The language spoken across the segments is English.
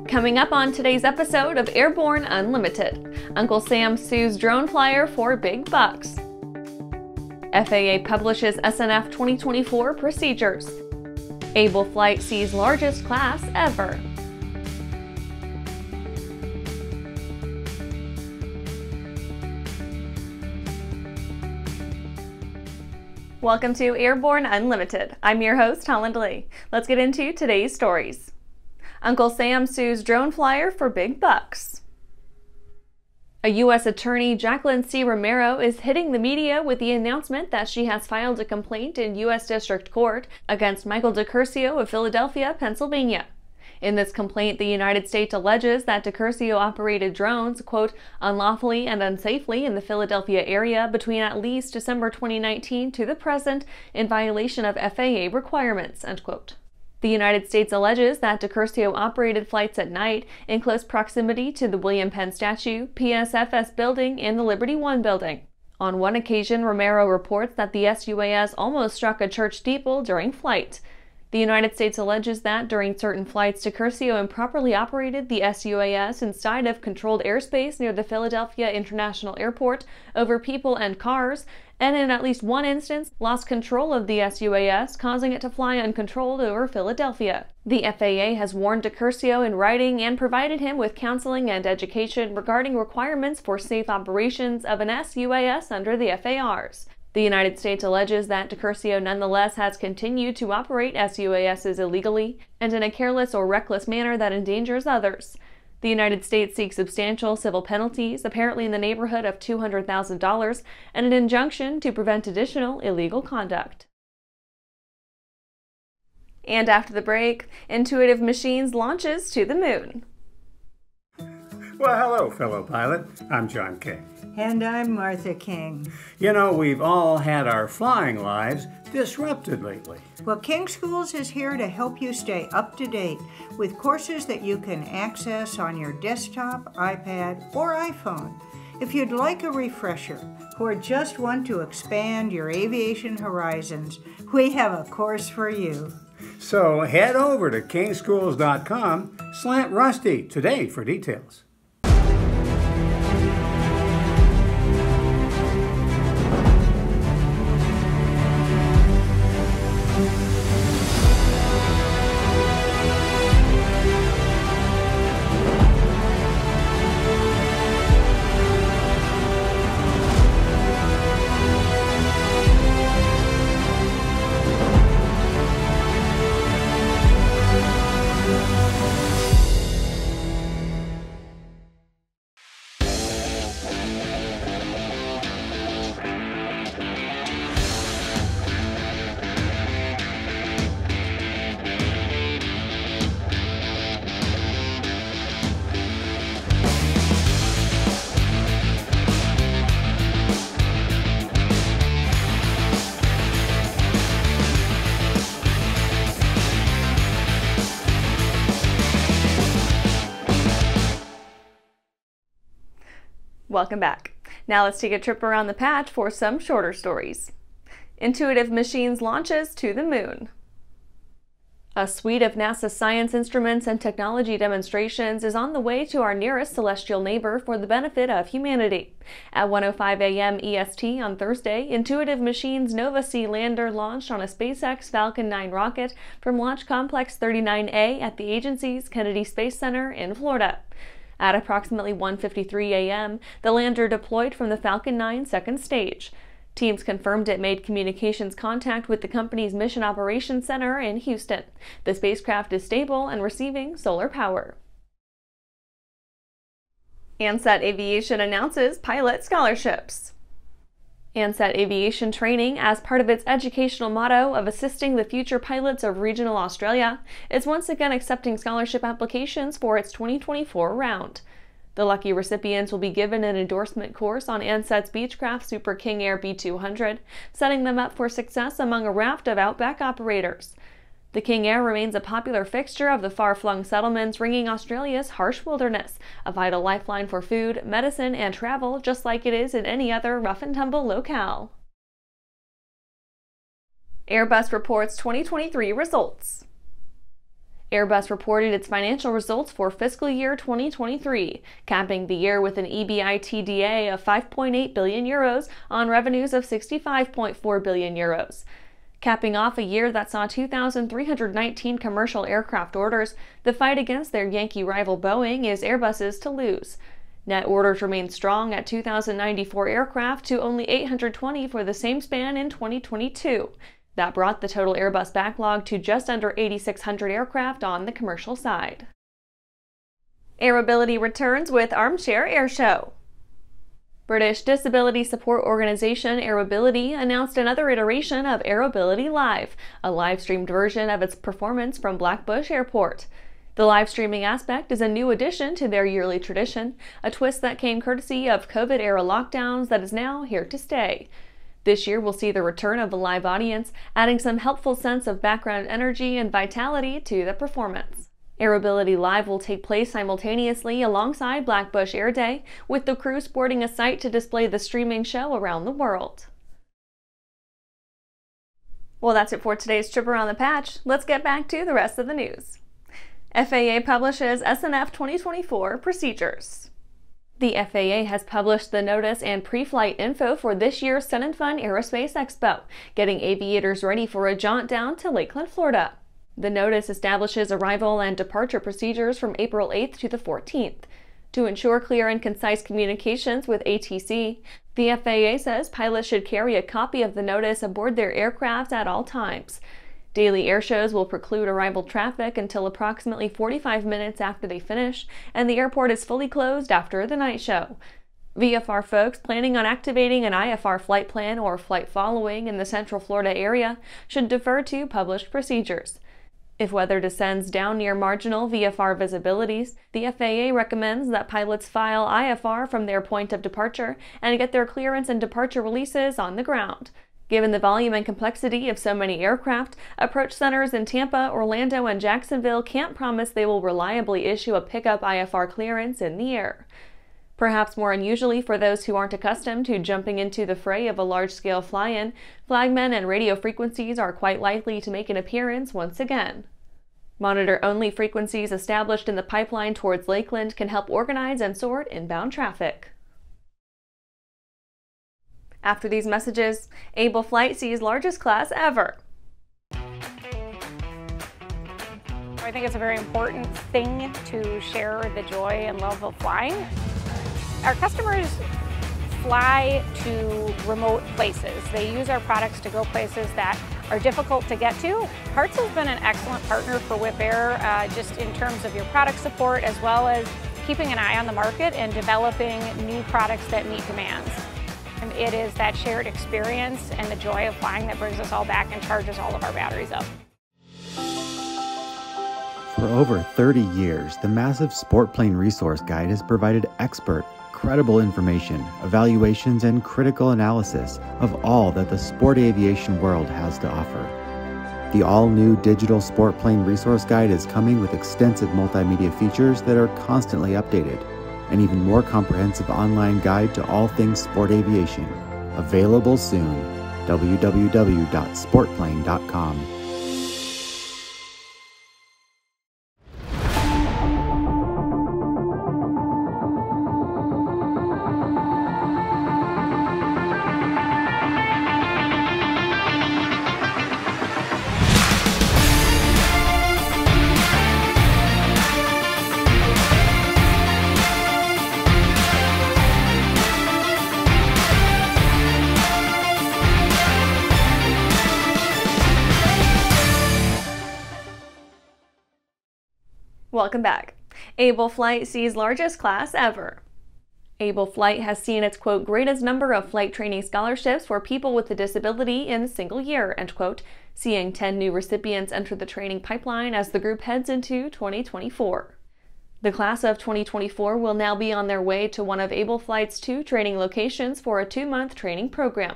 Coming up on today's episode of Airborne-Unlimited, Uncle Sam sues drone flyer for big bucks. FAA publishes SnF 2024 procedures. Able flight sees largest class ever. Welcome to Airborne Unlimited. I'm your host, Holland Lee. Let's get into today's stories. Uncle Sam sues drone flyer for big bucks. A U.S. Attorney, Jacqueline C. Romero, is hitting the media with the announcement that she has filed a complaint in U.S. District Court against Michael DiCiurcio of Philadelphia, Pennsylvania. In this complaint, the United States alleges that DiCiurcio operated drones, quote, unlawfully and unsafely in the Philadelphia area between at least December 2019 to the present in violation of FAA requirements, end quote. The United States alleges that DiCiurcio operated flights at night in close proximity to the William Penn statue, PSFS building, and the Liberty One building. On one occasion, Romero reports that the SUAS almost struck a church steeple during flight. The United States alleges that during certain flights, DiCiurcio improperly operated the SUAS inside of controlled airspace near the Philadelphia International Airport over people and cars, and in at least one instance lost control of the SUAS, causing it to fly uncontrolled over Philadelphia. The FAA has warned DiCiurcio in writing and provided him with counseling and education regarding requirements for safe operations of an SUAS under the FARs. The United States alleges that DiCiurcio nonetheless has continued to operate SUASs illegally and in a careless or reckless manner that endangers others. The United States seeks substantial civil penalties, apparently in the neighborhood of $200,000, and an injunction to prevent additional illegal conduct. And after the break, Intuitive Machines launches to the moon. Well, hello, fellow pilot. I'm John King. And I'm Martha King. You know, we've all had our flying lives disrupted lately. Well, King Schools is here to help you stay up to date with courses that you can access on your desktop, iPad, or iPhone. If you'd like a refresher or just want to expand your aviation horizons, we have a course for you. So head over to kingschools.com/rusty today for details. Welcome back. Now let's take a trip around the patch for some shorter stories. Intuitive Machines launches to the moon. A suite of NASA science instruments and technology demonstrations is on the way to our nearest celestial neighbor for the benefit of humanity. At 1:05 a.m. EST on Thursday, Intuitive Machines Nova-C lander launched on a SpaceX Falcon 9 rocket from Launch Complex 39A at the agency's Kennedy Space Center in Florida. At approximately 1:53 a.m., the lander deployed from the Falcon 9 second stage. Teams confirmed it made communications contact with the company's Mission Operations Center in Houston. The spacecraft is stable and receiving solar power. Ansett Aviation announces pilot scholarships. Ansett Aviation Training, as part of its educational motto of assisting the future pilots of regional Australia, is once again accepting scholarship applications for its 2024 round. The lucky recipients will be given an endorsement course on Ansett's Beechcraft Super King Air B200, setting them up for success among a raft of outback operators. The King Air remains a popular fixture of the far-flung settlements ringing Australia's harsh wilderness, a vital lifeline for food, medicine, and travel, just like it is in any other rough-and-tumble locale. Airbus reports 2023 results. Airbus reported its financial results for fiscal year 2023, capping the year with an EBITDA of 5.8 billion euros on revenues of 65.4 billion euros. Capping off a year that saw 2,319 commercial aircraft orders, the fight against their Yankee rival Boeing is Airbus's to lose. Net orders remain strong at 2,094 aircraft to only 820 for the same span in 2022. That brought the total Airbus backlog to just under 8,600 aircraft on the commercial side. Airability returns with Armchair Airshow. British disability support organization Airability announced another iteration of Airability Live, a live-streamed version of its performance from Blackbush Airport. The live streaming aspect is a new addition to their yearly tradition, a twist that came courtesy of COVID-era lockdowns that is now here to stay. This year will see the return of a live audience, adding some helpful sense of background energy and vitality to the performance. Airability Live will take place simultaneously alongside Blackbush Air Day, with the crew sporting a site to display the streaming show around the world. Well, that's it for today's trip around the patch. Let's get back to the rest of the news. FAA publishes SnF 2024 procedures. The FAA has published the notice and pre-flight info for this year's Fun Aerospace Expo, getting aviators ready for a jaunt down to Lakeland, Florida. The notice establishes arrival and departure procedures from April 8th to the 14th. To ensure clear and concise communications with ATC, the FAA says pilots should carry a copy of the notice aboard their aircraft at all times. Daily air shows will preclude arrival traffic until approximately 45 minutes after they finish, and the airport is fully closed after the night show. VFR folks planning on activating an IFR flight plan or flight following in the Central Florida area should defer to published procedures. If weather descends down near marginal VFR visibilities, the FAA recommends that pilots file IFR from their point of departure and get their clearance and departure releases on the ground. Given the volume and complexity of so many aircraft, approach centers in Tampa, Orlando, and Jacksonville can't promise they will reliably issue a pickup IFR clearance in the air. Perhaps more unusually for those who aren't accustomed to jumping into the fray of a large-scale fly-in, flagmen and radio frequencies are quite likely to make an appearance once again. Monitor-only frequencies established in the pipeline towards Lakeland can help organize and sort inbound traffic. After these messages, Able Flight sees largest class ever. I think it's a very important thing to share the joy and love of flying. Our customers fly to remote places. They use our products to go places that are difficult to get to. Hertz has been an excellent partner for Whip Air, just in terms of your product support, as well as keeping an eye on the market and developing new products that meet demands. And it is that shared experience and the joy of flying that brings us all back and charges all of our batteries up. For over 30 years, the massive Sport Plane Resource Guide has provided expert, credible information, evaluations, and critical analysis of all that the sport aviation world has to offer. The all-new digital Sport Plane Resource Guide is coming with extensive multimedia features that are constantly updated, an even more comprehensive online guide to all things sport aviation. Available soon. www.sportplane.com. Welcome back. Able Flight sees largest class ever. Able Flight has seen its, quote, greatest number of flight training scholarships for people with a disability in a single year, end quote, seeing 10 new recipients enter the training pipeline as the group heads into 2024. The class of 2024 will now be on their way to one of Able Flight's 2 training locations for a 2-month training program.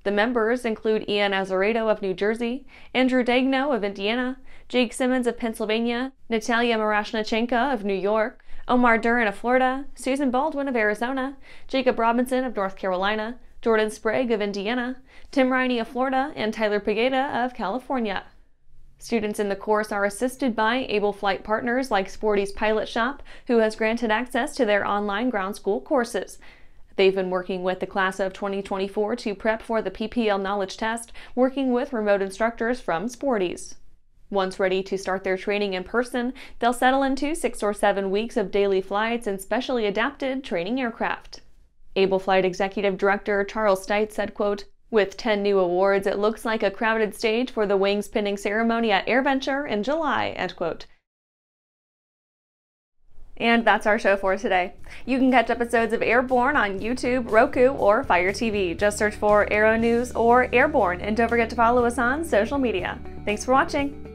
The members include Ian Azaredo of New Jersey, Andrew Dagno of Indiana, Jake Simmons of Pennsylvania, Natalia Marashnichenko of New York, Omar Duran of Florida, Susan Baldwin of Arizona, Jacob Robinson of North Carolina, Jordan Sprague of Indiana, Tim Riney of Florida, and Tyler Pageda of California. Students in the course are assisted by able flight partners like Sporty's Pilot Shop, who has granted access to their online ground school courses. They've been working with the class of 2024 to prep for the PPL knowledge test, working with remote instructors from Sporty's. Once ready to start their training in person, they'll settle into 6 or 7 weeks of daily flights in specially adapted training aircraft. Able Flight Executive Director Charles Stites said, quote, "With 10 new awards, it looks like a crowded stage for the wings pinning ceremony at AirVenture in July," end quote. And that's our show for today. You can catch episodes of Airborne on YouTube, Roku, or Fire TV. Just search for Aero-News or Airborne, and don't forget to follow us on social media. Thanks for watching.